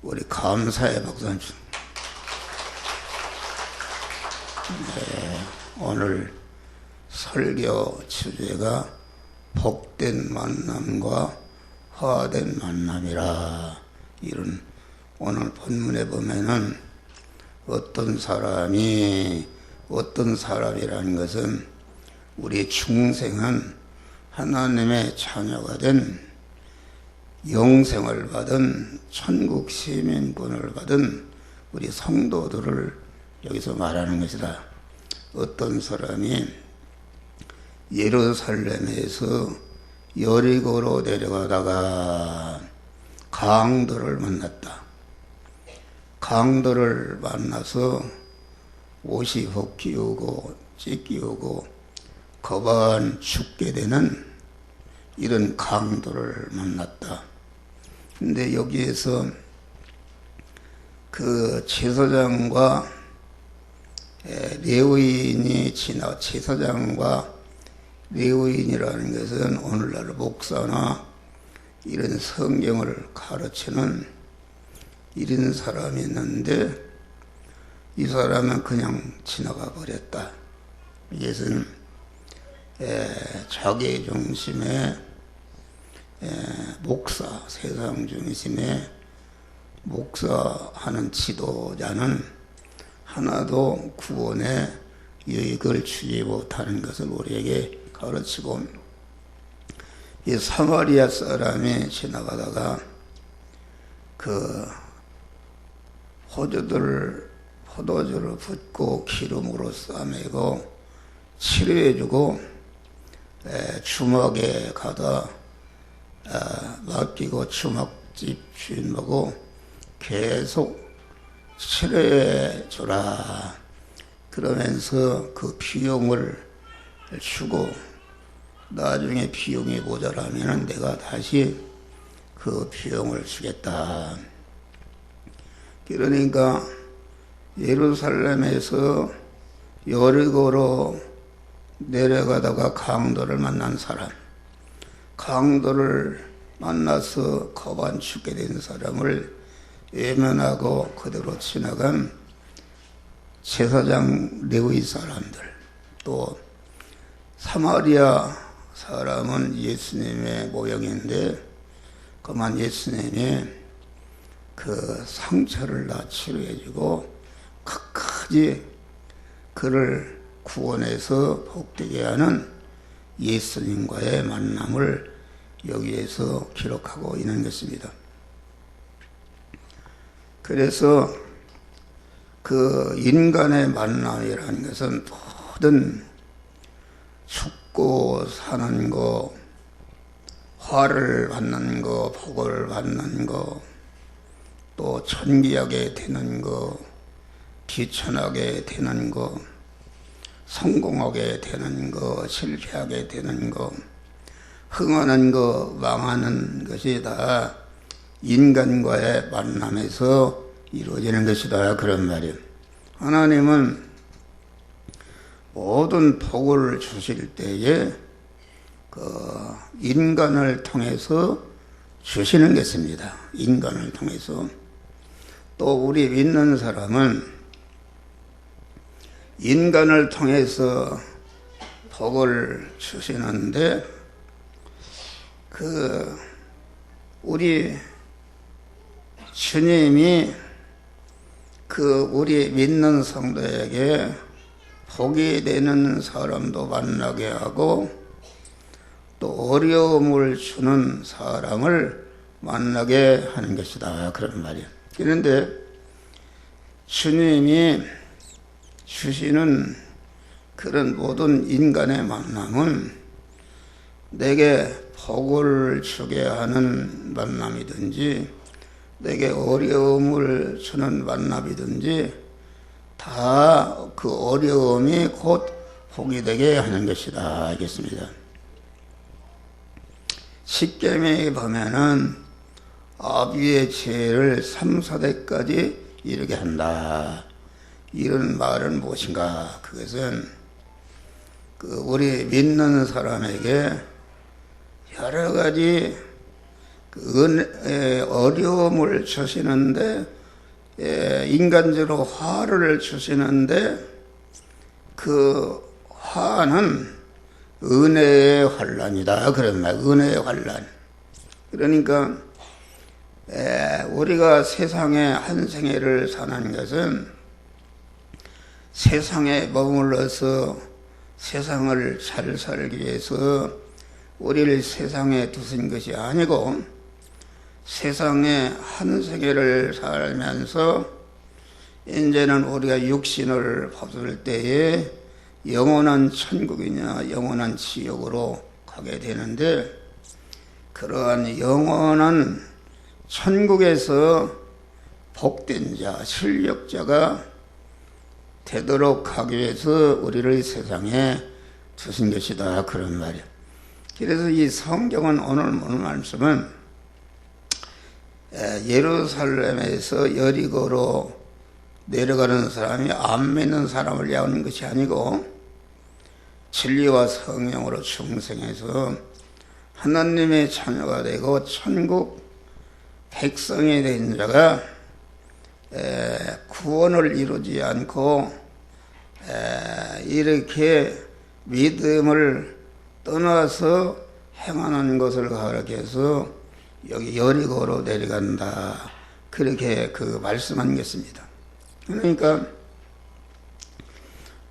우리 감사의 박수 한 주. 네, 오늘 설교 주제가 복된 만남과 화된 만남이라. 이런 오늘 본문에 보면은 어떤 사람이라는 것은 우리 중생은 하나님의 자녀가 된 영생을 받은 천국 시민권을 받은 우리 성도들을 여기서 말하는 것이다. 어떤 사람이 예루살렘에서 여리고로 내려가다가 강도를 만났다. 강도를 만나서 옷이 벗기우고 찢기우고 거반 죽게 되는 이런 강도를 만났다. 근데 여기에서 그 제사장과 레위인이 제사장과 레위인이라는 것은 오늘날 목사나 이런 성경을 가르치는 이런 사람이 있는데 이 사람은 그냥 지나가 버렸다. 이것은 자기 중심의 목사, 세상 중심의 목사하는 지도자는 하나도 구원의 유익을 주지 못하는 것을 우리에게 가르치고, 이 사마리아 사람이 지나가다가 그 포도주를 붓고 기름으로 싸매고 치료해주고 주막에 가다 맡기고 주막집 주인하고 계속 치료해주라 그러면서 그 비용을 주고, 나중에 비용이 모자라면 내가 다시 그 비용을 주겠다. 그러니까 예루살렘에서 여리고로 내려가다가 강도를 만난 사람, 강도를 만나서 거반 죽게 된 사람을 외면하고 그대로 지나간 제사장 레위 사람들, 또 사마리아 사람은 예수님의 모형인데 그만 예수님이 그 상처를 다 치료해주고 끝까지 그를 구원해서 복되게 하는 예수님과의 만남을 여기에서 기록하고 있는 것입니다. 그래서 그 인간의 만남이라는 것은 모든 죽고 사는 거, 화를 받는 거, 복을 받는 거, 또 천기하게 되는 거, 귀천하게 되는 거, 성공하게 되는 거, 실패하게 되는 거, 흥하는 거, 망하는 것이 다 인간과의 만남에서 이루어지는 것이다. 그런 말이에요. 하나님은 모든 복을 주실 때에 그 인간을 통해서 주시는 것입니다. 인간을 통해서. 또 우리 믿는 사람은 인간을 통해서 복을 주시는데 우리 주님이 우리 믿는 성도에게 복이 되는 사람도 만나게 하고 또 어려움을 주는 사람을 만나게 하는 것이다. 그런 말이에요. 그런데 주님이 주시는 그런 모든 인간의 만남은 내게 복을 주게 하는 만남이든지 내게 어려움을 주는 만남이든지 다 그 어려움이 곧 복이 되게 하는 것이다. 알겠습니다. 십계명에 보면은 아비의 죄를 3, 4대까지 이르게 한다. 이런 말은 무엇인가? 그것은 우리 믿는 사람에게 여러 가지 어려움을 주시는데, 인간적으로 화를 주시는데, 그 화는 은혜의 환란이다. 그런 말, 은혜의 환란. 그러니까, 우리가 세상에 한 생애를 사는 것은 세상에 머물러서 세상을 잘 살기 위해서 우리를 세상에 두신 것이 아니고, 세상에 한 생애를 살면서 이제는 우리가 육신을 벗을 때에 영원한 천국이냐 영원한 지옥으로 가게 되는데, 그러한 영원한 천국에서 복된 자, 실력자가 되도록 하기 위해서 우리를 세상에 두신 것이다. 그런 말이야. 그래서 이 성경은 오늘 말씀은 예루살렘에서 여리고로 내려가는 사람이 안 믿는 사람을 야하는 것이 아니고, 진리와 성령으로 충성해서 하나님의 자녀가 되고 천국 백성이 된 자가 구원을 이루지 않고 이렇게 믿음을 떠나서 행하는 것을 가르쳐서 여기 여리고로 내려간다. 그렇게 말씀한 것입니다. 그러니까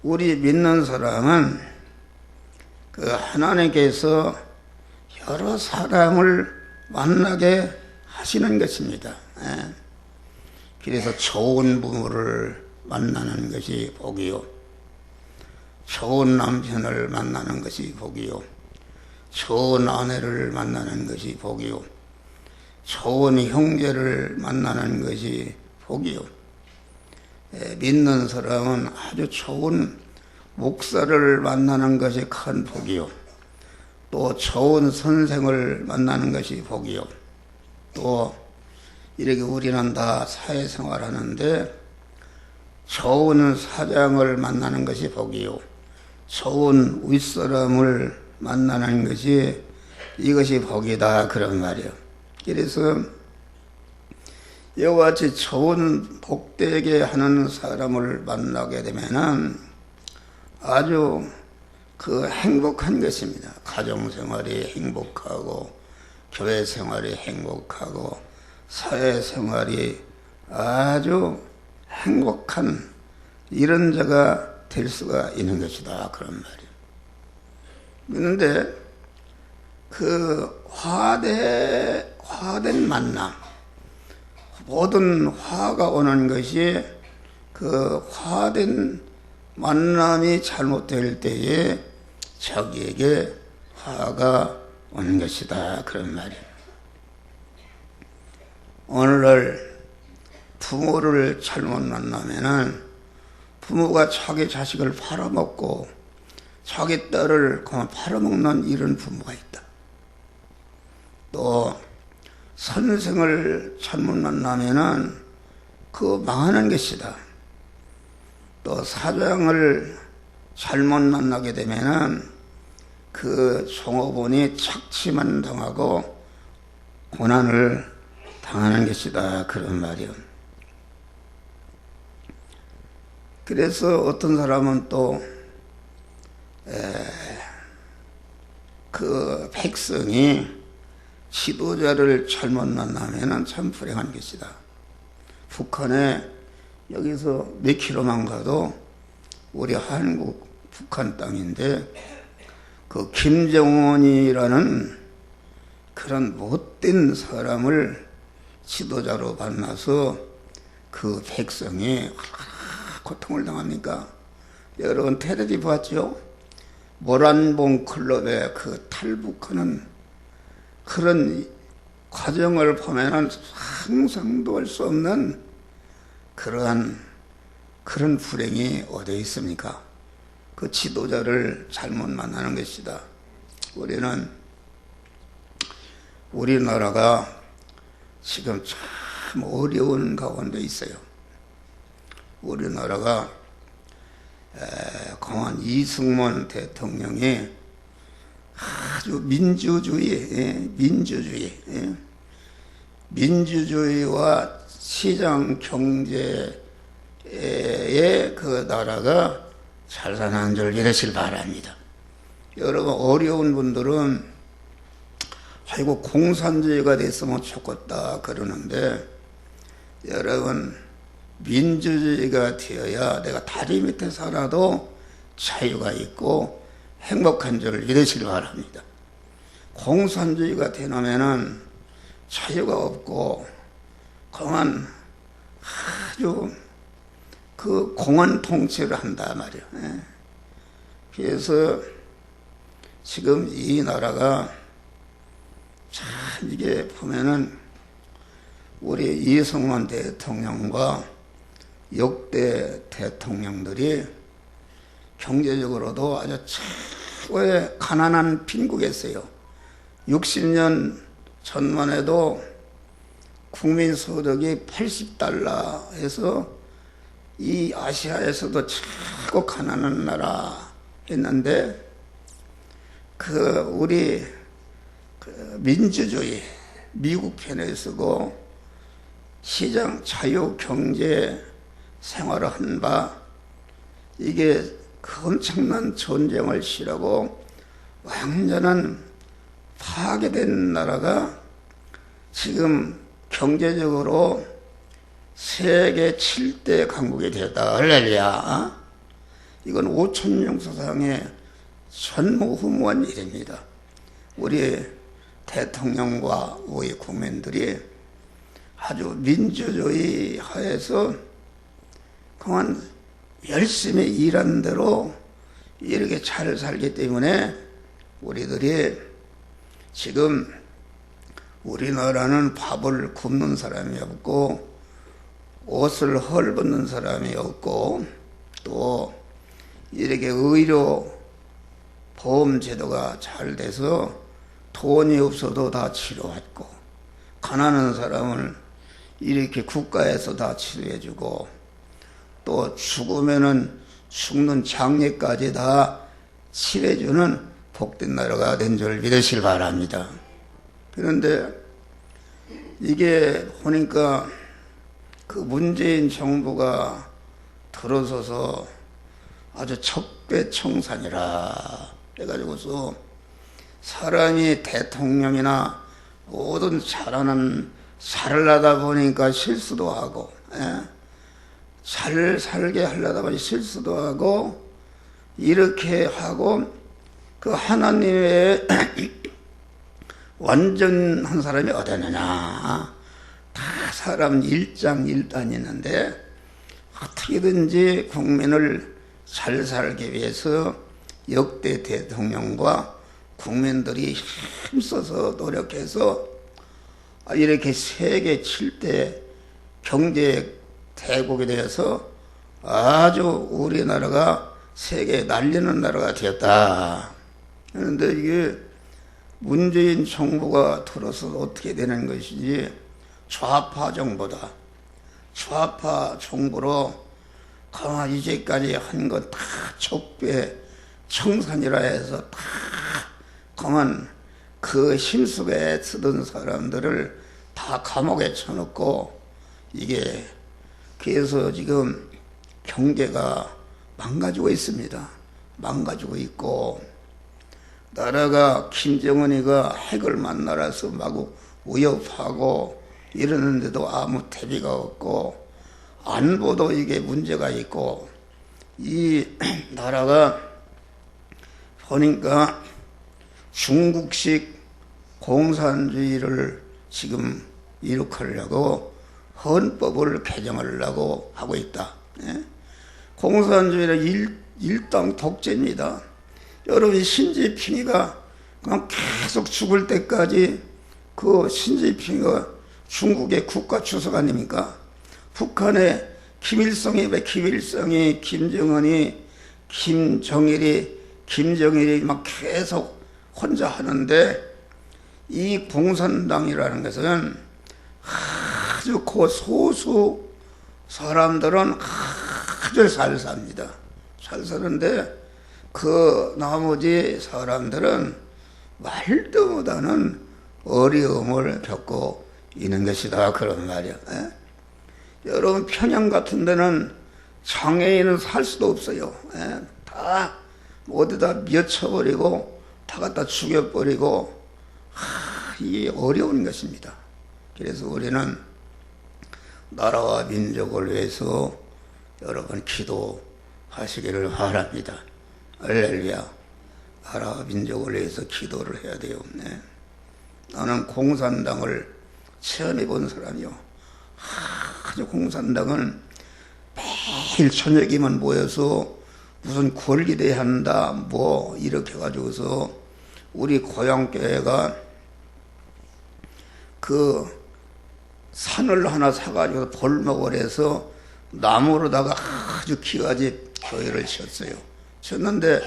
우리 믿는 사람은 하나님께서 여러 사람을 만나게 하시는 것입니다. 그래서 좋은 부모를 만나는 것이 복이요, 좋은 남편을 만나는 것이 복이요, 좋은 아내를 만나는 것이 복이요, 좋은 형제를 만나는 것이 복이요, 믿는 사람은 아주 좋은 목사를 만나는 것이 큰 복이요, 또 좋은 선생을 만나는 것이 복이요, 또 이렇게 우리는 다 사회생활 하는데 좋은 사장을 만나는 것이 복이요, 좋은 윗사람을 만나는 것이 이것이 복이다. 그런 말이요. 그래서 이와 같이 좋은 복되게 하는 사람을 만나게 되면은 아주 행복한 것입니다. 가정생활이 행복하고, 교회생활이 행복하고, 사회생활이 아주 행복한 이런 자가 될 수가 있는 것이다. 그런 말이에요. 그런데 화된 만남, 모든 화가 오는 것이 화된 만남이 잘못될 때에 자기에게 화가 오는 것이다. 그런 말이에요. 오늘날 부모를 잘못 만나면은 부모가 자기 자식을 팔아먹고 자기 딸을 그만 팔아먹는 이런 부모가 있다. 또 선생을 잘못 만나면은 망하는 것이다. 또 사장을 잘못 만나게 되면은 종업원이 착취만 당하고 고난을 당하는 것이다. 그런 말이요. 그래서 어떤 사람은 또 백성이 지도자를 잘못 만나면 참 불행한 것이다. 북한에 여기서 몇 킬로만 가도 우리 한국 북한 땅인데 김정은이라는 그런 못된 사람을 지도자로 만나서 백성이 고통을 당합니까? 여러분 텔레비 봤죠? 모란봉 클럽에 탈북하는 그런 과정을 보면은 상상도 할 수 없는 그런 불행이 어디에 있습니까? 지도자를 잘못 만나는 것이다. 우리나라가 지금 참 어려운 가운데 있어요. 우리나라가 공안 이승만 대통령이 아주 민주주의, 민주주의와 시장 경제의 그 나라가 잘 사는 줄 믿으실 바랍니다. 여러분, 어려운 분들은 아이고 공산주의가 됐으면 좋겠다 그러는데, 여러분, 민주주의가 되어야 내가 다리 밑에 살아도 자유가 있고 행복한 줄 믿으시기 바랍니다. 공산주의가 되놓으면은 자유가 없고 그만 아주 그 공안 통치를 한다 말이야. 그래서 지금 이 나라가 참 이게 보면은 우리 이승만 대통령과 역대 대통령들이 경제적으로도 아주 최고의 가난한 빈국이었어요. 60년 전만 해도 국민소득이 80달러 해서 이 아시아에서도 최고 가난한 나라였는데, 우리 민주주의, 미국 편에 서고 시장 자유 경제 생활을 한 바, 이게 엄청난 전쟁을 치르고 완전한 파괴된 나라가 지금 경제적으로 세계 7대 강국이 되었다. 할렐루야. 이건 5,000년 역사상의 전무후무한 일입니다. 우리 대통령과 우리 국민들이 아주 민주주의 하에서 그만 열심히 일한 대로 이렇게 잘 살기 때문에 우리들이 지금 우리나라는 밥을 굶는 사람이 없고 옷을 헐벗는 사람이 없고 또 이렇게 의료 보험 제도가 잘 돼서 돈이 없어도 다 치료받고, 가난한 사람을 이렇게 국가에서 다 치료해주고, 또 죽으면은 죽는 장례까지 다 치료해주는 복된 나라가 된 줄 믿으실 바랍니다. 그런데 이게 보니까 그 문재인 정부가 들어서서 아주 척배청산이라 해가지고서 사람이 대통령이나 모든 잘하는 살려다 보니까 실수도 하고, 잘 살게 하려다 보니 실수도 하고, 이렇게 하고 그 하나님의 완전한 사람이 어디느냐. 다 사람 일장일단이 있는데 어떻게든지 국민을 잘 살기 위해서 역대 대통령과 국민들이 힘써서 노력해서 이렇게 세계 7대 경제 대국에 대해서 아주 우리나라가 세계에 날리는 나라가 되었다. 그런데 이게 문재인 정부가 들어서 어떻게 되는 것이지, 좌파 정부다. 좌파 정부로 가만 이제까지 한 것 다 척배 청산이라 해서 다 가만 그 힘속에 쓰던 사람들을 다 감옥에 쳐놓고, 이게 그래서 지금 경제가 망가지고 있습니다. 망가지고 있고, 나라가 김정은이가 핵을 만나라서 마구 위협하고 이러는데도 아무 대비가 없고, 안보도 이게 문제가 있고, 이 나라가 보니까 중국식 공산주의를 지금 이룩하려고 헌법을 개정하려고 하고 있다. 공산주의는 일당 독재입니다. 여러분, 신지핑이가 그냥 계속 죽을 때까지 그 신지핑이가 중국의 국가 주석 아닙니까? 북한의 김일성이 김정은이 김정일이 막 계속 혼자 하는데, 이 공산당이라는 것은 아주 그 소수 사람들은 아주 잘 삽니다. 잘 사는데 그 나머지 사람들은 말도 못하는 어려움을 겪고 있는 것이다. 그런 말이야. 에? 여러분 평양 같은 데는 장애인은 살 수도 없어요. 에? 다 모두 다 미쳐버리고 다 갖다 죽여버리고 이게 어려운 것입니다. 그래서 우리는 나라와 민족을 위해서 여러분 기도하시기를 바랍니다. 할렐루야. 나라와 민족을 위해서 기도를 해야 돼요. 네. 나는 공산당을 체험해 본 사람이요. 아주 공산당은 매일 저녁이면 모여서 무슨 권리대회 한다 뭐 이렇게 해가지고서 우리 고향교회가 그 산을 하나 사가지고 벌목을 해서 나무로다가 아주 기가지 교회를 지었어요. 지었는데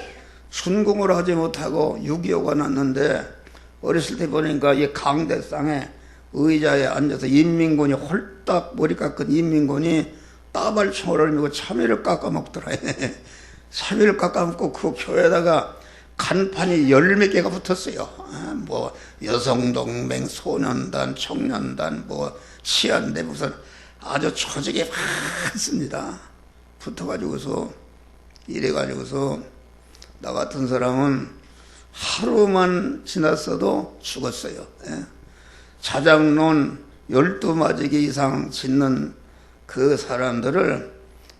준공을 하지 못하고 6.25가 났는데 어렸을 때 보니까 이 강대상에 의자에 앉아서 인민군이 홀딱 머리 깎은 인민군이 따발총을 밀고 참외를 깎아먹더라. 참외를 깎아먹고 그 교회에다가 간판이 10몇 개가 붙었어요. 뭐 여성동맹, 소년단, 청년단, 뭐 치안대 무슨 아주 조직이 많습니다. 붙어가지고서 이래가지고서 나 같은 사람은 하루만 지났어도 죽었어요. 자장론 12마지기 이상 짓는 그 사람들을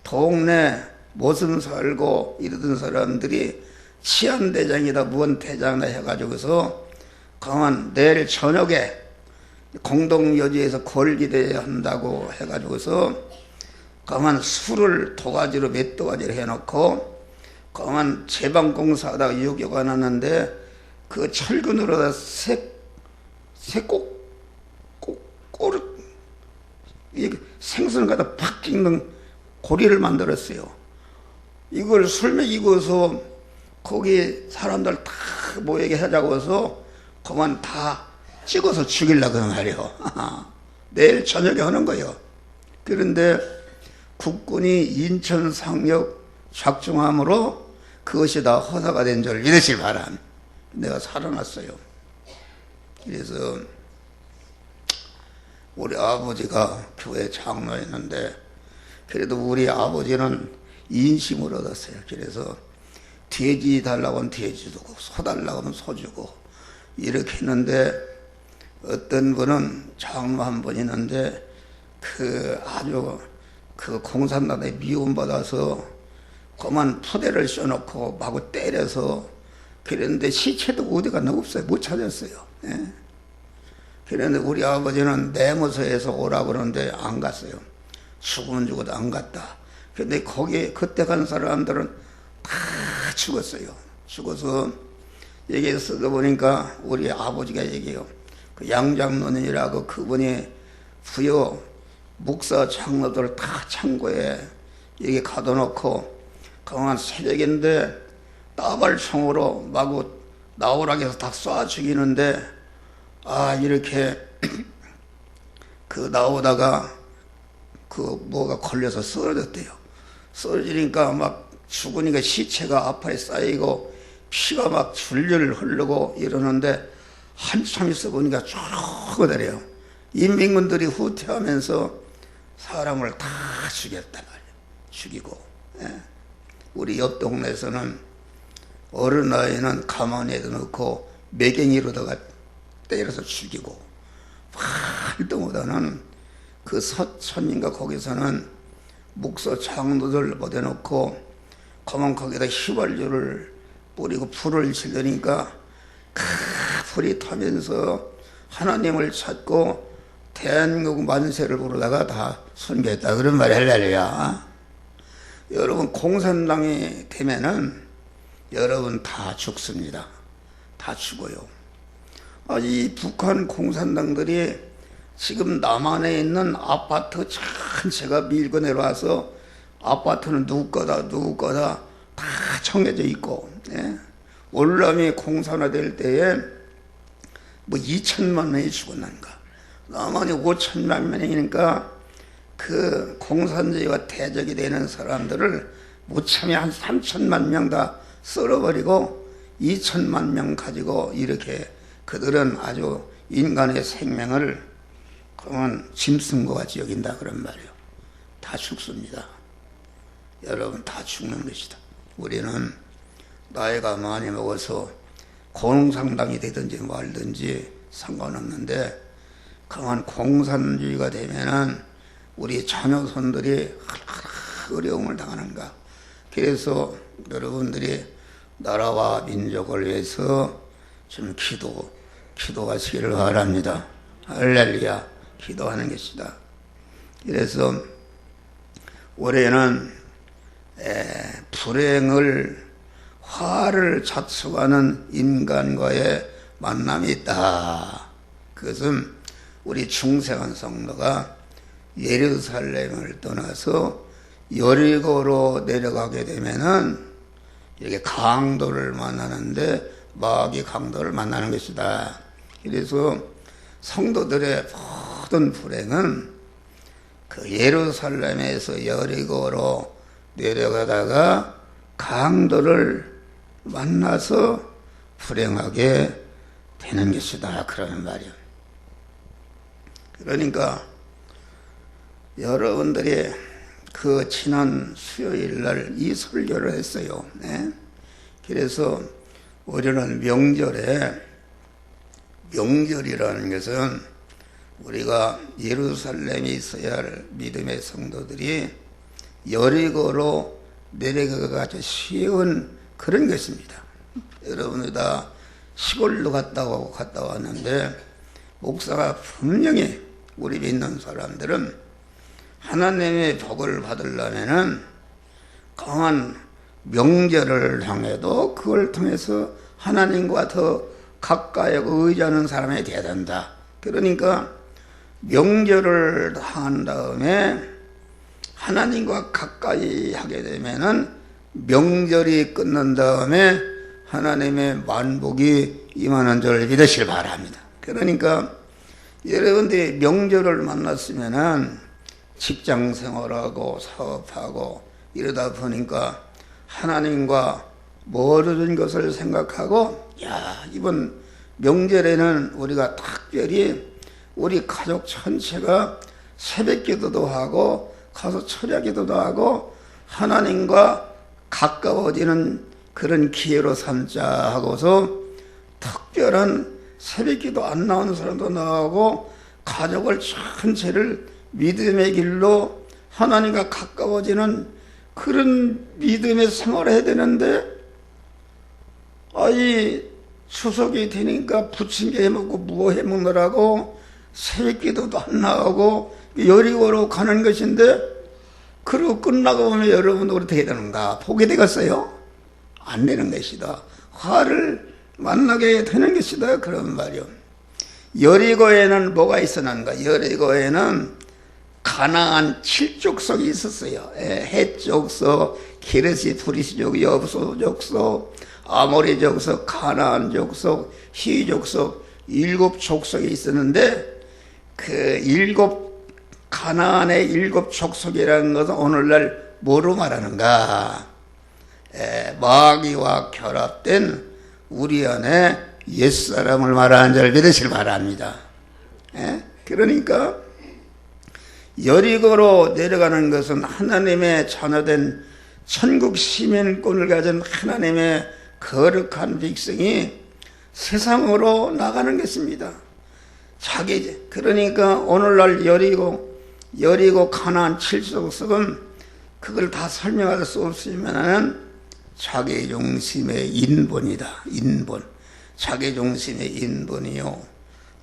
동네 모습 살고 이러던 사람들이 치안대장이다 무언대장이다 해가지고서 강한 내일 저녁에 공동여지에서 걸기대회 한다고 해가지고서 강한 술을 도가지로 몇 도가지를 해놓고 강한 제방공사하다가 6.25가 났는데 그 철근으로다 생선을 갖다 팍 찍는 고리를 만들었어요. 이걸 술 먹이고서 거기 사람들 다 모이게 하자고 해서 그만 다 찍어서 죽이려고 하는 말이요. 내일 저녁에 하는 거예요. 그런데 국군이 인천 상륙 작중함으로 그것이 다 허사가 된 줄 믿으실 바람. 내가 살아났어요. 그래서 우리 아버지가 교회 장로였는데 그래도 우리 아버지는 인심을 얻었어요. 그래서 돼지 달라고 하면 돼지 주고 소 달라고 하면 소 주고 이렇게 했는데 어떤 분은 장로 한 분 있는데 그 아주 그 공산당에 미움받아서 그만 푸대를 씌워놓고 마구 때려서 그랬는데 시체도 어디가 없어요. 못 찾았어요. 예. 그런데 우리 아버지는 내무서에서 오라고 그러는데 안 갔어요. 죽으면 죽어도 안 갔다. 근데 거기 그때 간 사람들은 다 죽었어요. 죽어서 얘기해서 써보니까 우리 아버지가 얘기해요. 그 양장로님이라고 그분이 부여 목사 장로들 다 창고에 여기 가둬놓고 강한 새벽인데 따발총으로 마구 나오라고 해서 다 쏴 죽이는데 이렇게 그 나오다가 그 뭐가 걸려서 쓰러졌대요. 쓰러지니까 막 죽으니까 시체가 아파에 쌓이고 피가 막 줄줄 흐르고 이러는데 한참 있어 보니까 죽어더래요. 인민군들이 후퇴하면서 사람을 다 죽였단 말이에요. 죽이고. 예. 우리 옆 동네에서는 어른 아이는 가만히 넣고 매갱이로다가 때려서 죽이고 활동보다는 그 서천인가 거기서는 목사 장로들 보내놓고 가만 거기다 휘발유를 뿌리고 불을 지르니까 그 불이 타면서 하나님을 찾고 대한민국 만세를 부르다가 다 순교했다. 그런 말이 할렐루야. 여러분 공산당이 되면은 여러분 다 죽습니다. 다 죽어요. 이 북한 공산당들이 지금 남한에 있는 아파트 전체가 밀고 내려와서 아파트는 누구 거다 다 정해져 있고, 예? 월남이 공산화될 때에 뭐 2천만 명이 죽었는가. 남한이 5천만 명이니까 그 공산주의가 대적이 되는 사람들을 무참히 한 3천만 명 다 썰어버리고 2천만 명 가지고 이렇게 그들은 아주 인간의 생명을 그러면 짐승과 같이 여긴다 그런 말이에요. 다 죽습니다. 여러분 다 죽는 것이다. 우리는 나이가 많이 먹어서 공상당이 되든지 말든지 상관없는데 강한 공산주의가 되면은 우리 자녀손들이 어려움을 당하는가. 그래서 여러분들이 나라와 민족을 위해서 좀 기도하시기를 바랍니다. 할렐루야. 기도하는 것이다. 그래서 올해는 불행을 화를 자초하는 인간과의 만남이 있다. 그것은 우리 중생한 성도가 예루살렘을 떠나서 여리고로 내려가게 되면은 이렇게 강도를 만나는데 마귀 강도를 만나는 것이다. 그래서 성도들의 모든 불행은 그 예루살렘에서 여리고로 내려가다가 강도를 만나서 불행하게 되는 것이다. 그러는 말이에요. 그러니까 여러분들이 그 지난 수요일 날 이 설교를 했어요. 네? 그래서 우리는 명절이라는 것은 우리가 예루살렘에 있어야 할 믿음의 성도들이 여리고로 내려가기가 쉬운 그런 것입니다. 여러분들 다 시골로 갔다 왔는데 목사가 분명히 우리 믿는 사람들은 하나님의 복을 받으려면은 강한 명절을 향해도 그걸 통해서 하나님과 더 가까이 의지하는 사람이 되어야 된다. 그러니까 명절을 한 다음에 하나님과 가까이 하게 되면은 명절이 끝난 다음에 하나님의 만복이 임하는 줄 믿으시길 바랍니다. 그러니까 여러분들이 명절을 만났으면은 직장 생활하고 사업하고 이러다 보니까 하나님과 멀어진 것을 생각하고 이번 명절에는 우리가 특별히 우리 가족 전체가 새벽 기도도 하고 가서 철야 기도도 하고 하나님과 가까워지는 그런 기회로 삼자 하고서 특별한 새벽 기도 안 나오는 사람도 나오고 가족을 전체를 믿음의 길로 하나님과 가까워지는 그런 믿음의 생활을 해야 되는데 추석이 되니까 부침개 해먹고 무어 해먹느라고 새벽 기도도 안 나오고 여리고로 가는 것인데 그러고 끝나고 보면 여러분도 어떻게 되는가? 보게 되겠어요? 안 되는 것이다. 화를 만나게 되는 것이다. 그런 말이요. 여리고에는 뭐가 있었는가? 여리고에는 가나안 7족속이 있었어요. 헷 족속, 게르시, 브리시족, 여부소 족속, 아모리 족속, 가나안 족속, 히 족속 7족속이 있었는데 그 가나안의 7족속이라는 것은 오늘날 뭐로 말하는가? 마귀와 결합된 우리 안에 옛사람을 말하는 줄 믿으시길 바랍니다. 그러니까 여리고로 내려가는 것은 하나님의 자녀된 천국 시민권을 가진 하나님의 거룩한 백성이 세상으로 나가는 것입니다. 그러니까 오늘날 여리고 가나안 7족속은 그걸 다 설명할 수 없으면은 자기 중심의 인본이다. 인본. 자기 중심의 인본이요.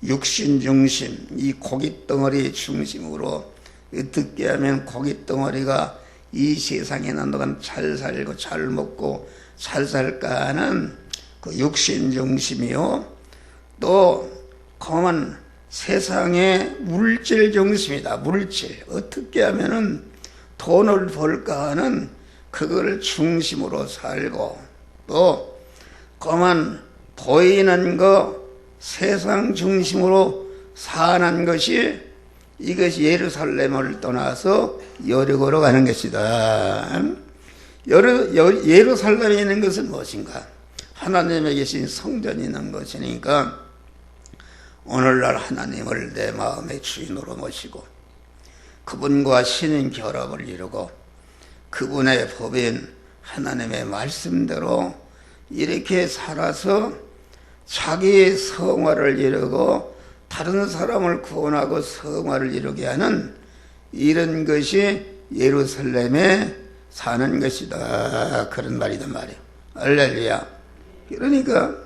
육신 중심, 이 고깃덩어리 중심으로 어떻게 하면 고깃덩어리가 이 세상에 난 동안 잘 살고 잘 먹고 잘 살까 하는 그 육신 중심이요. 또 검은 세상의 물질 중심이다. 물질. 어떻게 하면은 돈을 벌까 하는 그걸 중심으로 살고 또 검은 보이는 거 세상 중심으로 사는 것이 이것이 예루살렘을 떠나서 여리고로 가는 것이다. 예루살렘에 있는 것은 무엇인가? 하나님에 계신 성전이 있는 것이니까 오늘날 하나님을 내 마음의 주인으로 모시고 그분과 신인 결합을 이루고 그분의 법인 하나님의 말씀대로 이렇게 살아서 자기의 성화를 이루고 다른 사람을 구원하고 성화를 이루게 하는 이런 것이 예루살렘에 사는 것이다. 그런 말이단 말이에요. 할렐루야. 그러니까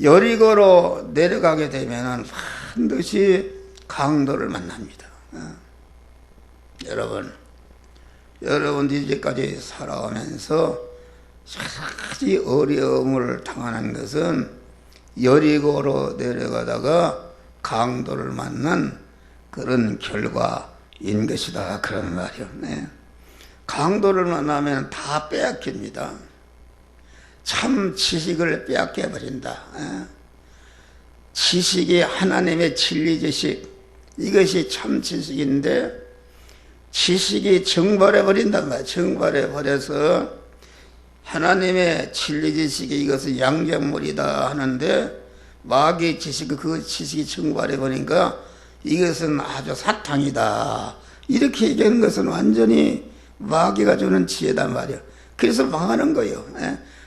여리고로 내려가게 되면 반드시 강도를 만납니다. 여러분 이제까지 살아오면서 차라리 어려움을 당하는 것은 여리고로 내려가다가 강도를 만난 그런 결과인 것이다. 그런 말이요. 네. 강도를 만나면 다 빼앗깁니다. 참 지식을 빼앗겨 버린다. 지식이 하나님의 진리 지식, 이것이 참 지식인데 지식이 증발해 버린단 말이에요. 증발해 버려서 하나님의 진리 지식이 이것은 양적물이다 하는데 마귀의 지식, 그 지식이 증발해 버리니까 이것은 아주 사탕이다. 이렇게 얘기하는 것은 완전히 마귀가 주는 지혜단 말이에요. 그래서 망하는 거예요.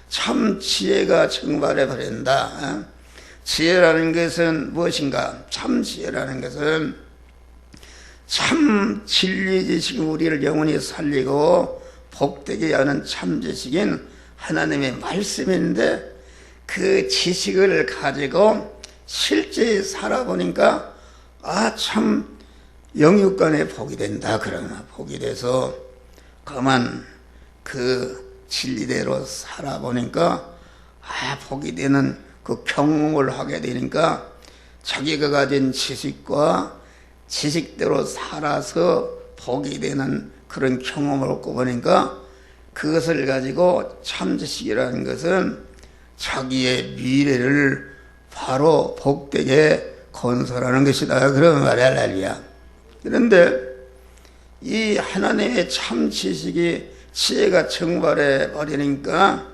참 지혜가 증발해 버린다. 지혜라는 것은 무엇인가? 참 지혜라는 것은 참 진리 지식이 우리를 영원히 살리고 복되게 하는 참 지식인 하나님의 말씀인데 그 지식을 가지고 실제 살아보니까 참 영육간에 복이 된다. 그러나 복이 돼서 그만 그 진리대로 살아보니까 복이 되는 그 경험을 하게 되니까 자기가 가진 지식과 지식대로 살아서 복이 되는 그런 경험을 얻고 보니까 그것을 가지고 참지식이라는 것은 자기의 미래를 바로 복되게 건설하는 것이다. 그런 말이야. 할렐루야. 그런데 이 하나님의 참지식이 지혜가 증발해 버리니까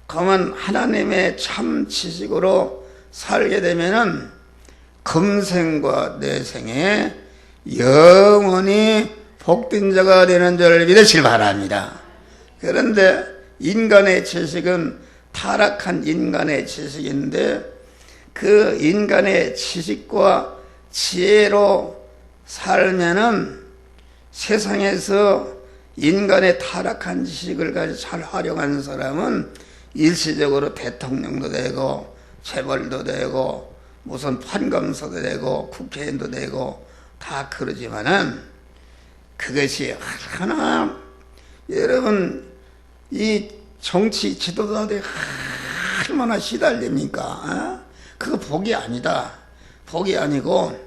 그러면 하나님의 참지식으로 살게 되면은 금생과 내생에 영원히 복된 자가 되는 줄 믿으시기 바랍니다. 그런데 인간의 지식은 타락한 인간의 지식인데 그 인간의 지식과 지혜로 살면은 세상에서 인간의 타락한 지식을 가지고 잘 활용하는 사람은 일시적으로 대통령도 되고 재벌도 되고 무슨 판검사도 되고 국회의원도 되고 다 그러지만은 그것이 하나 여러분 이 정치 지도자들이 얼마나 시달립니까? 그거 복이 아니다. 복이 아니고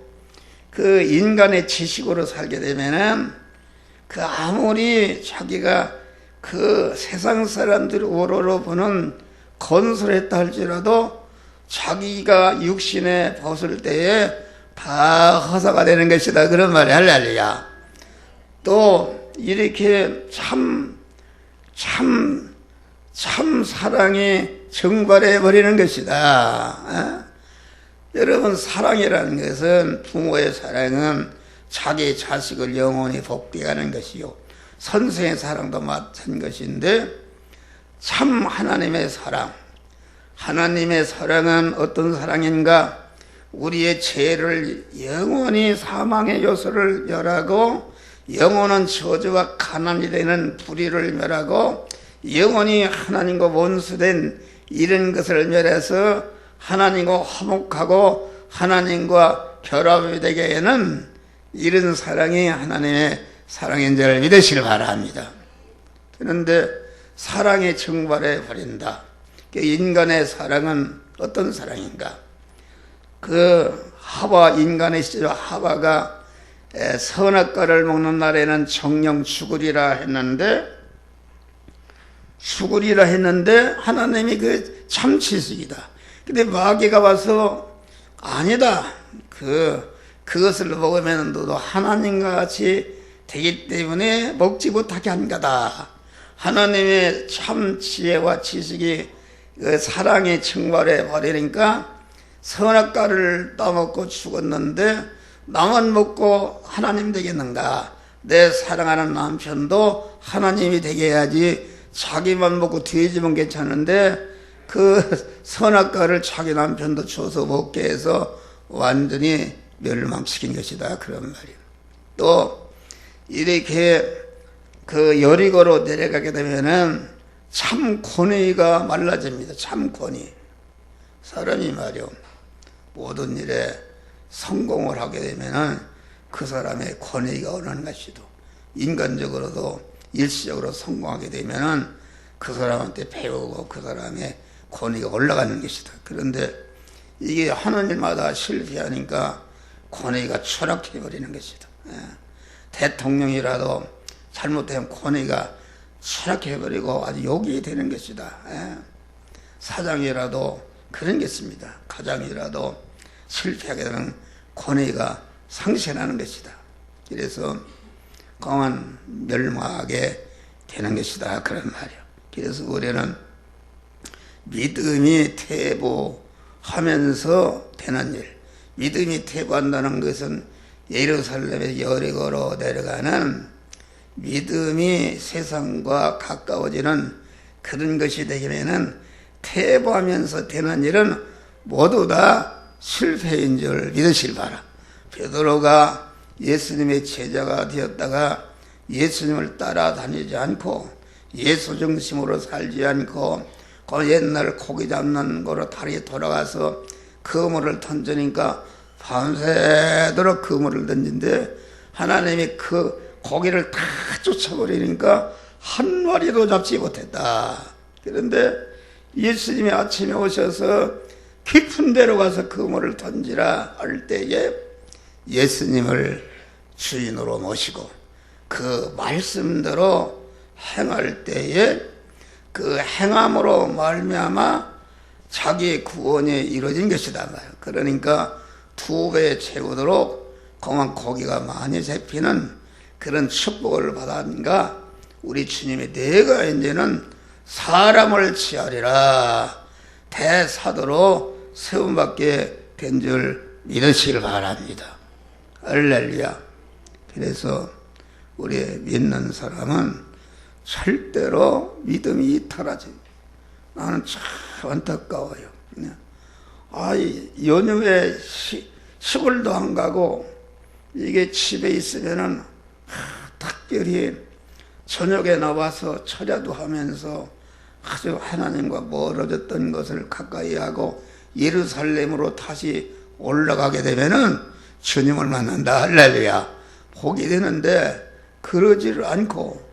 그 인간의 지식으로 살게 되면은 그 아무리 자기가 그 세상 사람들이 우러러 보는 건설했다 할지라도 자기가 육신에 벗을 때에 다 허사가 되는 것이다. 그런 말이 할렐루야. 또 이렇게 참 사랑이 증발해 버리는 것이다. 여러분 사랑이라는 것은 부모의 사랑은 자기 자식을 영원히 복되게 하는 것이요 선생의 사랑도 마찬 것인데 참 하나님의 사랑은 어떤 사랑인가? 우리의 죄를 영원히 사망의 요소를 멸하고 영원한 저주와 가난이 되는 불의를 멸하고 영원히 하나님과 원수된 이런 것을 멸해서 하나님과 화목하고 하나님과 결합이 되게 하는 이런 사랑이 하나님의 사랑인 줄 믿으시길 바랍니다. 그런데 사랑이 증발해 버린다. 인간의 사랑은 어떤 사랑인가? 그 하와 인간의 시절 하와가 선악과를 먹는 날에는 정령 죽으리라 했는데 하나님이 그 참지식이다. 근데 마귀가 와서 아니다. 그것을 먹으면 너도 하나님과 같이 되기 때문에 먹지 못하게 한 거다. 하나님의 참 지혜와 지식이 그 사랑이 증발해 버리니까 선악과를 따먹고 죽었는데 나만 먹고 하나님 되겠는가? 내 사랑하는 남편도 하나님이 되게 해야지. 자기만 먹고 돼지면 괜찮은데 그 선악과를 자기 남편도 줘서 먹게 해서 완전히 멸망시킨 것이다. 그런 말이에요. 또 이렇게 그 여리고로 내려가게 되면은 참 권위가 말라집니다. 참 권위. 사람이 말이요, 모든 일에 성공을 하게 되면은 그 사람의 권위가 어느 것이도, 인간적으로도 일시적으로 성공하게 되면은 그 사람한테 배우고 그 사람의 권위가 올라가는 것이다. 그런데 이게 하는 일마다 실패하니까 권위가 추락해 버리는 것이다. 대통령이라도 잘못되면 권위가 추락해 버리고 아주 욕이 되는 것이다. 사장이라도 그런 게 있습니다. 가장이라도 실패하게 되는 권위가 상실하는 것이다. 그래서 강한 멸망하게 되는 것이다. 그런 말이에요. 그래서 우리는 믿음이 퇴보하면서 되는 일, 믿음이 퇴보한다는 것은 예루살렘에서 여리고로 내려가는 믿음이 세상과 가까워지는 그런 것이 되려면 퇴보하면서 되는 일은 모두 다 실패인 줄 믿으시길 바라. 베드로가 예수님의 제자가 되었다가 예수님을 따라다니지 않고 예수 중심으로 살지 않고 그 옛날 고기 잡는 거로 다리에 돌아가서 그물을 던지니까 밤새도록 그물을 던진데 하나님이 그 고기를 다 쫓아버리니까 한 마리도 잡지 못했다. 그런데 예수님이 아침에 오셔서 깊은 데로 가서 그물을 던지라 할 때에 예수님을 주인으로 모시고 그 말씀대로 행할 때에 그 행함으로 말미암아 자기의 구원이 이루어진 것이다 말이에요. 그러니까 2배 채우도록 그만 고기가 많이 잡히는 그런 축복을 받았는가? 우리 주님이 내가 이제는 사람을 취하리라 대사도로 세움받게 된 줄 믿으시길 바랍니다. 할렐루야. 그래서 우리 믿는 사람은 절대로 믿음이 이탈하지. 나는 참 안타까워요. 연휴에 시골도 안 가고 이게 집에 있으면은 특별히 저녁에 나와서 철야도 하면서 아주 하나님과 멀어졌던 것을 가까이 하고 예루살렘으로 다시 올라가게 되면은 주님을 만난다. 할렐루야. 복이 되는데 그러지를 않고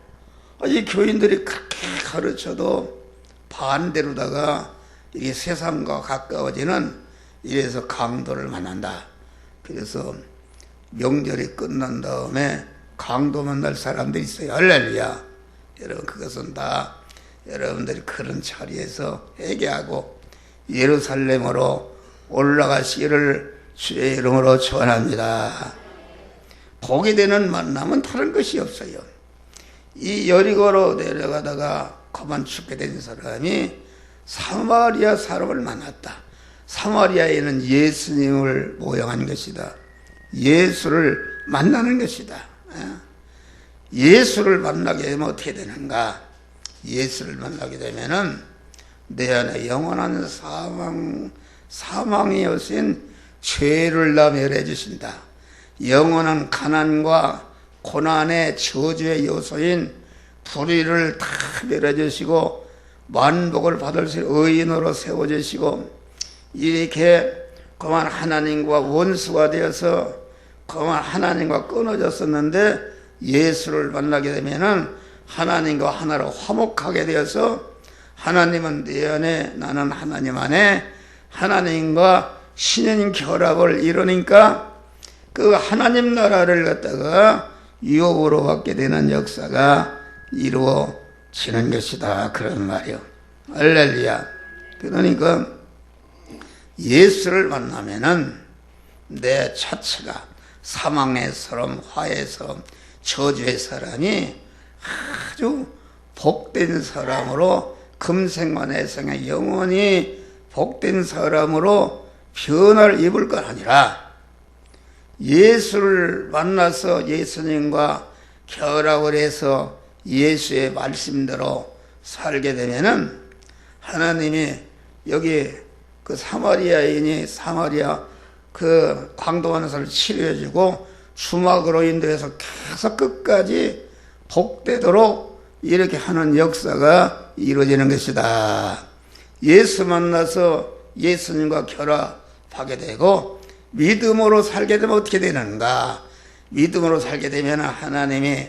이 교인들이 그렇게 가르쳐도 반대로다가 이 세상과 가까워지는 이래서 강도를 만난다. 그래서 명절이 끝난 다음에 강도 만날 사람들이 있어요. 할렐루야. 여러분 그것은 다 여러분들이 그런 자리에서 회개하고 예루살렘으로 올라가시기를 주의 이름으로 축원합니다. 복이 되는 만남은 다른 것이 없어요. 이 여리고로 내려가다가 그만 죽게 된 사람이 사마리아 사람을 만났다. 사마리아에는 예수님을 모형한 것이다. 예수를 만나는 것이다. 예수를 만나게 되면 어떻게 되는가? 예수를 만나게 되면은 내 안에 영원한 사망의 여신 죄를 다 멸해 주신다. 영원한 가난과 고난의 저주의 요소인 불의를 다 멸해 주시고 만복을 받을 수 있는 의인으로 세워주시고 이렇게 그만 하나님과 원수가 되어서 그만 하나님과 끊어졌었는데 예수를 만나게 되면은 하나님과 하나로 화목하게 되어서 하나님은 내 안에 나는 하나님 안에 하나님과 신인 결합을 이루니까 그 하나님 나라를 갖다가 유업으로 받게 되는 역사가 이루어지는 것이다. 그런 말이요. 할렐루야. 그러니까 예수를 만나면은 내 자체가 사망의 사람, 화의 사람, 저주의 사람이 아주 복된 사람으로 금생과 내생에 영원히 복된 사람으로 변화를 입을 것 아니라 예수를 만나서 예수님과 결합을 해서 예수의 말씀대로 살게 되면은 하나님이 여기 그 사마리아인이 사마리아 그 광동하는 치료해주고 수막으로 인도해서 계속 끝까지 복되도록 이렇게 하는 역사가 이루어지는 것이다. 예수 만나서 예수님과 결합하게 되고 믿음으로 살게 되면 어떻게 되는가? 믿음으로 살게 되면 하나님이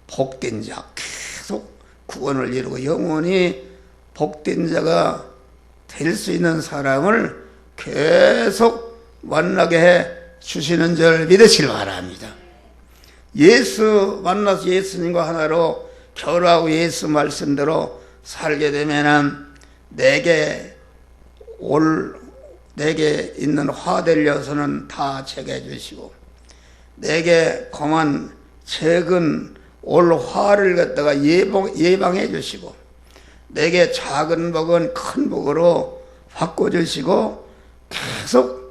복된 자 계속 구원을 이루고 영원히 복된 자가 될 수 있는 사람을 계속 만나게 해 주시는 줄 믿으시길 바랍니다. 예수 만나서 예수님과 하나로 결합하고 예수 말씀대로 살게 되면은 내게 있는 화될 요소는 다 제거해 주시고 내게 검한 적은 올 화를 갖다가 예방해 주시고 내게 작은 복은 큰 복으로 바꿔주시고 계속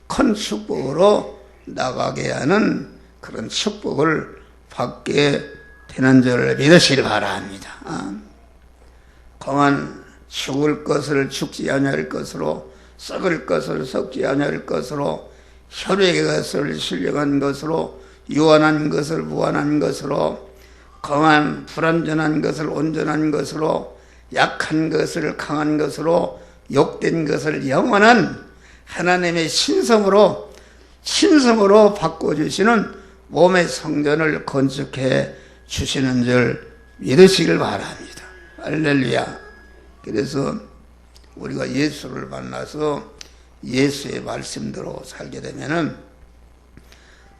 큰 축복으로 나가게 하는 그런 축복을 받게 되는 줄 믿으시길 바랍니다. 공안 죽을 것을 죽지 아니할 것으로 썩을 것을 썩지 아니할 것으로 혈액의 것을 신령한 것으로 유한한 것을 무한한 것으로 공안 불완전한 것을 온전한 것으로 약한 것을 강한 것으로 욕된 것을 영원한 하나님의 신성으로 바꿔주시는 몸의 성전을 건축해 주시는 줄 믿으시길 바랍니다. 할렐루야. 그래서 우리가 예수를 만나서 예수의 말씀대로 살게 되면은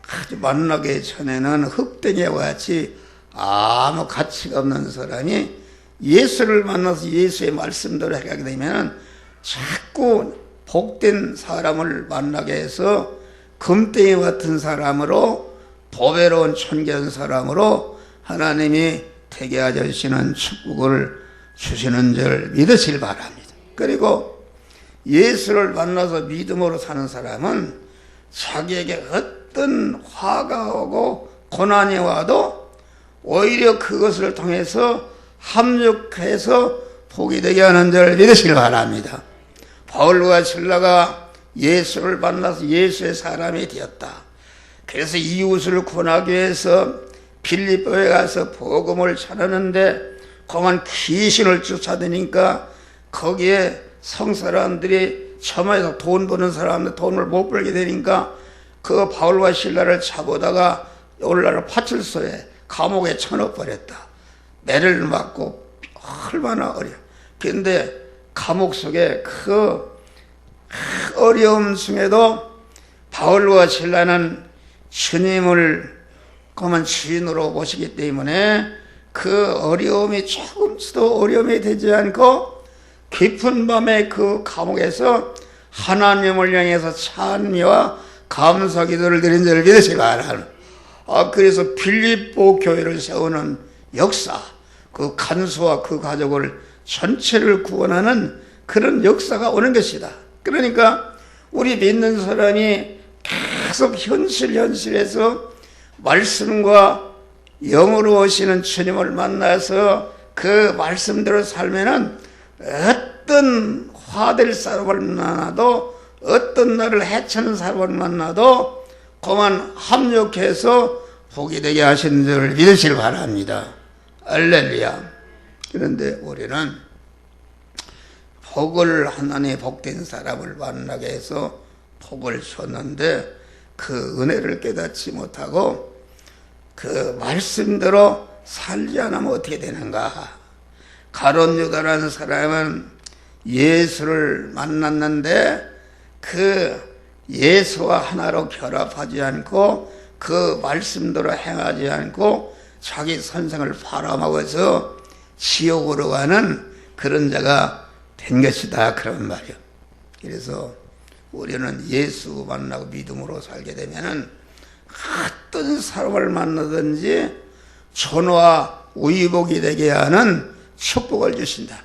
아주 만나기 전에는 흙덩이와 같이 아무 가치가 없는 사람이 예수를 만나서 예수의 말씀대로 하게 되면 자꾸 복된 사람을 만나게 해서 금덩이 같은 사람으로 보배로운 존귀한 사람으로 하나님이 되게 하시는 축복을 주시는 줄 믿으시길 바랍니다. 그리고 예수를 만나서 믿음으로 사는 사람은 자기에게 어떤 화가 오고 고난이 와도 오히려 그것을 통해서 합력해서 복이 되게 하는 줄 믿으시길 바랍니다. 바울과 실라가 예수를 만나서 예수의 사람이 되었다. 그래서 이웃을 구원하기 위해서 빌립보에 가서 복음을 전하는데 공안 귀신을 쫓아다니니까 거기에 성사람들이 처마에서 돈 버는 사람들 돈을 못 벌게 되니까 그 바울과 실라를 잡아다가 오늘날 파출소에 감옥에 쳐넣어버렸다. 매를 맞고 얼마나 어려워. 그런데 감옥 속에 그 어려움 중에도 바울과 실라는 주님을 그만 주인으로 모시기 때문에 그 어려움이 조금도 어려움이 되지 않고 깊은 밤에 그 감옥에서 하나님을 향해서 찬미와 감사 기도를 드린 줄 믿으시기 바랍니다. 그래서 빌립보 교회를 세우는 역사, 그 간수와 그 가족을 전체를 구원하는 그런 역사가 오는 것이다. 그러니까 우리 믿는 사람이 계속 현실에서 말씀과 영으로 오시는 주님을 만나서 그 말씀대로 살면은 어떤 화될 사람을 만나도 어떤 나를 해치는 사람을 만나도 그만 합력해서 복이 되게 하시는 줄 믿으시길 바랍니다. 할렐루야. 그런데 우리는 복을 하나님의 복된 사람을 만나게 해서 복을 줬는데 그 은혜를 깨닫지 못하고 그 말씀대로 살지 않으면 어떻게 되는가? 가룟 유다라는 사람은 예수를 만났는데 그 예수와 하나로 결합하지 않고 그 말씀대로 행하지 않고 자기 선생을 팔아먹어서 지옥으로 가는 그런 자가 된 것이다. 그런 말이요. 그래서 우리는 예수 만나고 믿음으로 살게 되면은 어떤 사람을 만나든지 전화 의복이 되게 하는 축복을 주신다.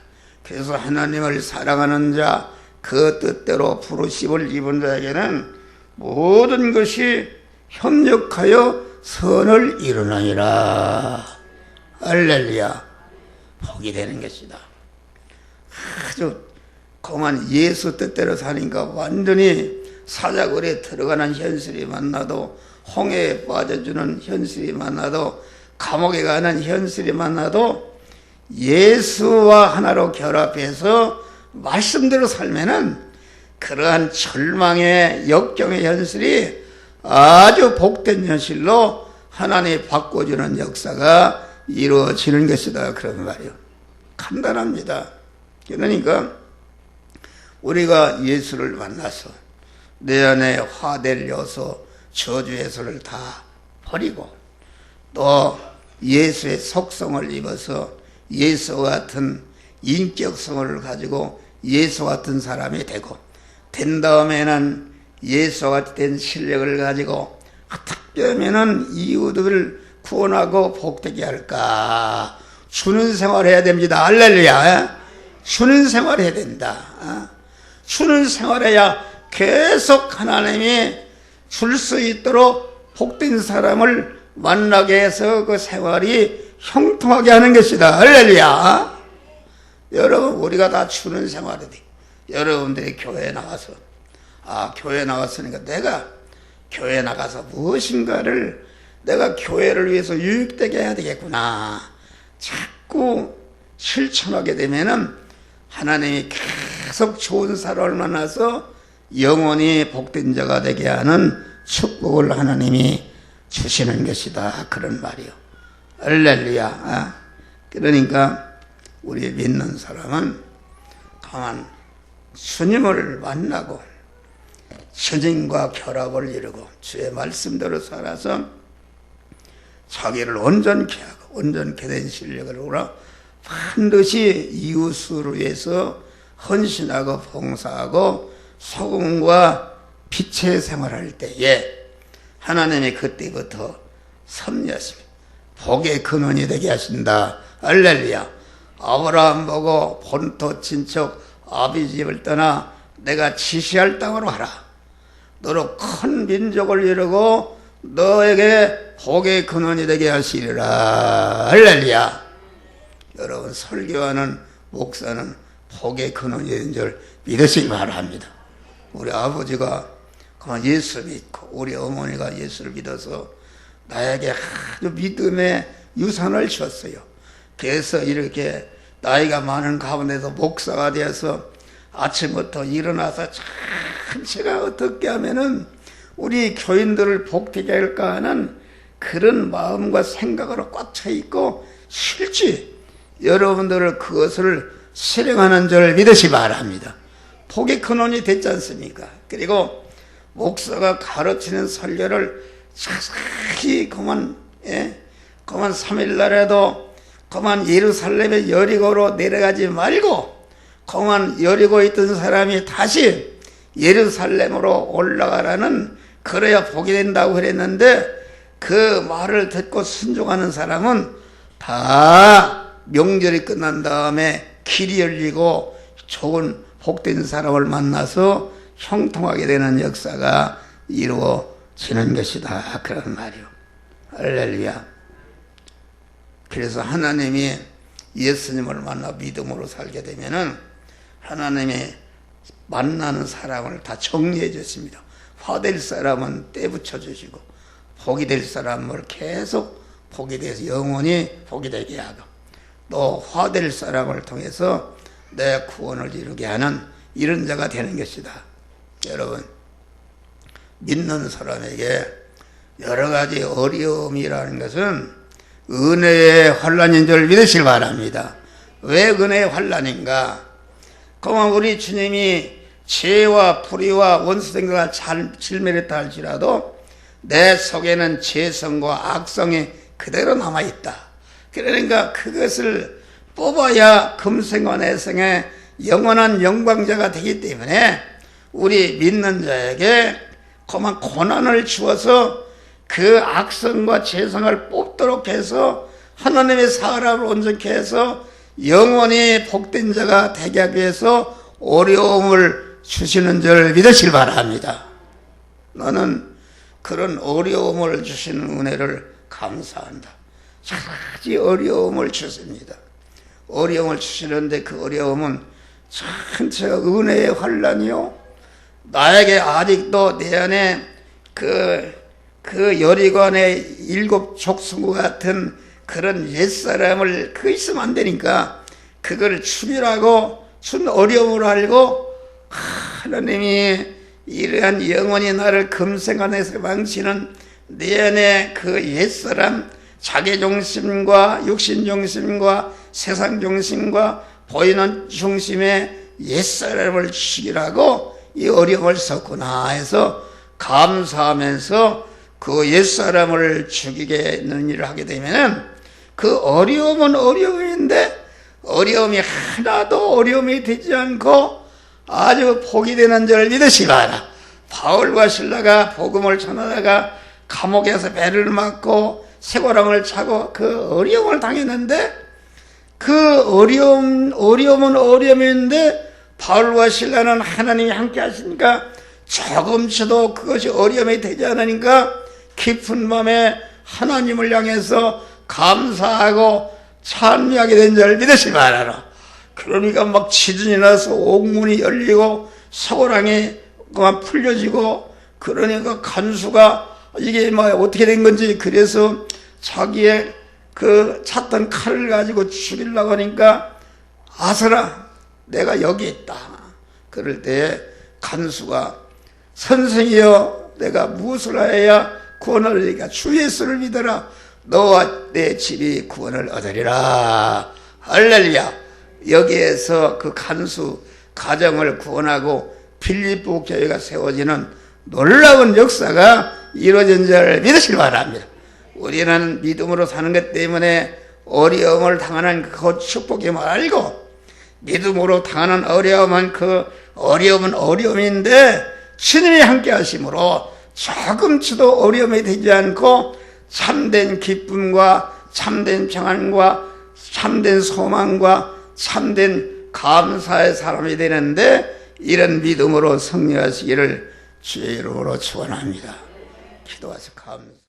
그래서 하나님을 사랑하는 자, 그 뜻대로 부르심을 입은 자에게는 모든 것이 협력하여 선을 이루느니라. 할렐루야. 복이 되는 것이다. 아주 그만 예수 뜻대로 사니까 완전히 사자굴에 들어가는 현실이 만나도, 홍해에 빠져주는 현실이 만나도, 감옥에 가는 현실이 만나도 예수와 하나로 결합해서 말씀대로 살면은 그러한 절망의 역경의 현실이 아주 복된 현실로 하나님이 바꿔주는 역사가 이루어지는 것이다. 그런 말이요. 간단합니다. 그러니까 우리가 예수를 만나서 내 안에 화될 요소, 저주 요소를 다 버리고 또 예수의 속성을 입어서 예수 같은 인격성을 가지고 예수 같은 사람이 되고, 된 다음에는 예수 같이 된 실력을 가지고 어떻게 하면은 이웃을 구원하고 복되게 할까? 주는 생활 해야 됩니다. 할렐루야. 주는 생활 해야 된다. 주는 생활 해야 계속 하나님이 줄 수 있도록 복된 사람을 만나게 해서 그 생활이 형통하게 하는 것이다. 할렐루야. 여러분, 우리가 다 주는 생활이 돼. 여러분들이 교회에 나가서, 교회에 나갔으니까 내가 교회에 나가서 무엇인가를 내가 교회를 위해서 유익되게 해야 되겠구나. 자꾸 실천하게 되면은 하나님이 계속 좋은 사람을 만나서 영원히 복된 자가 되게 하는 축복을 하나님이 주시는 것이다. 그런 말이요. 할렐루야. 그러니까 우리 믿는 사람은 가만 주님을 만나고 주님과 결합을 이루고 주의 말씀대로 살아서 자기를 온전케 하고 온전케 된 실력을 우라 반드시 이웃을 위해서 헌신하고 봉사하고 소금과 빛의 생활할 때에 하나님이 그때부터 섭리하십니다. 복의 근원이 되게 하신다. 할렐루야. 아브라함 보고 본토 친척 아비 집을 떠나 내가 지시할 땅으로 하라. 너로 큰 민족을 이루고 너에게 복의 근원이 되게 하시리라. 할렐루야. 여러분, 설교하는 목사는 복의 근원이 된 줄 믿으시기 바랍니다. 우리 아버지가 예수 믿고 우리 어머니가 예수를 믿어서 나에게 아주 믿음의 유산을 줬어요. 그래서 이렇게 나이가 많은 가운데서 목사가 되어서 아침부터 일어나서 참 제가 어떻게 하면은 우리 교인들을 복되게 할까 하는 그런 마음과 생각으로 꽉 차 있고 실제 여러분들을 그것을 실행하는 줄 믿으시 바랍니다. 복의 근원이 됐지 않습니까? 그리고 목사가 가르치는 설교를 자세히 그만 3일날에도 그만 예루살렘의 여리고로 내려가지 말고 그만 여리고에 있던 사람이 다시 예루살렘으로 올라가라는, 그래야 복이 된다고 그랬는데 그 말을 듣고 순종하는 사람은 다 명절이 끝난 다음에 길이 열리고 좋은 복된 사람을 만나서 형통하게 되는 역사가 이루어지는 것이다. 그런 말이요. 할렐루야. 그래서 하나님이 예수님을 만나 믿음으로 살게 되면은 하나님이 만나는 사람을 다 정리해 주십니다. 화될 사람은 떼붙여 주시고 복이 될 사람을 계속 복이 돼서 영원히 복이 되게 하고, 또 화될 사람을 통해서 내 구원을 이루게 하는 이런 자가 되는 것이다. 여러분, 믿는 사람에게 여러 가지 어려움이라는 것은 은혜의 환난인 줄 믿으시기 바랍니다. 왜 은혜의 환난인가? 그만 우리 주님이 죄와 불의와 원수생각을 잘 질매했다 할지라도 내 속에는 죄성과 악성이 그대로 남아있다. 그러니까 그것을 뽑아야 금생과 내생의 영원한 영광자가 되기 때문에 우리 믿는 자에게 그만 고난을 주어서 그 악성과 죄성을 뽑도록 해서 하나님의 사람을 온전케 해서 영원히 복된 자가 되게 하기 위해서 어려움을 주시는 줄 믿으시길 바랍니다. 나는 그런 어려움을 주시는 은혜를 감사한다. 여러 가지 어려움을 주십니다. 어려움을 주시는데 그 어려움은 전체가 은혜의 환란이요, 나에게 아직도 내 안에 그 여리관의 7 족수구 같은 그런 옛사람을 그 있으면 안 되니까 그걸 죽이라고 준 어려움을 알고, 하나님이 이러한 영원히 나를 금생 안에서 망치는 내 안에 그 옛사람, 자기중심과 육신중심과 세상중심과 보이는 중심의 옛사람을 죽이라고 이 어려움을 썼구나 해서 감사하면서 그 옛사람을 죽이게 하는 일을 하게 되면 그 어려움은 어려움인데 어려움이 하나도 어려움이 되지 않고 아주 복이 되는 줄 믿으시기 바라. 바울과 실라가 복음을 전하다가 감옥에서 배를 맞고 쇠고랑을 차고 그 어려움을 당했는데, 그 어려움은 어려움인데 바울과 실라는 하나님이 함께 하시니까 조금씩도 그것이 어려움이 되지 않으니까 깊은 마음에 하나님을 향해서 감사하고 찬미하게 된 줄 믿으시기 바라라. 그러니까 막 지진이 나서 옥문이 열리고 쇠고랑이 그만 풀려지고, 그러니까 간수가 이게 뭐 어떻게 된 건지, 그래서 자기의 그 찼던 칼을 가지고 죽이려고 하니까 아서라 내가 여기 있다. 그럴 때 간수가 선생이여 내가 무엇을 해야 구원을 얻으리까? 주 예수를 믿어라. 너와 내 집이 구원을 얻으리라. 할렐루야. 여기에서 그 간수 가정을 구원하고 빌립보 교회가 세워지는 놀라운 역사가 이루어진 줄 믿으시기 바랍니다. 우리는 믿음으로 사는 것 때문에 어려움을 당하는 그 축복임을 알고, 믿음으로 당하는 어려움은 그 어려움은 어려움인데 주님이 함께 하심으로 조금치도 어려움이 되지 않고 참된 기쁨과 참된 평안과 참된 소망과 참된 감사의 사람이 되는데, 이런 믿음으로 승리하시기를 주의 이름으로 축원합니다. 기도하셔 감사.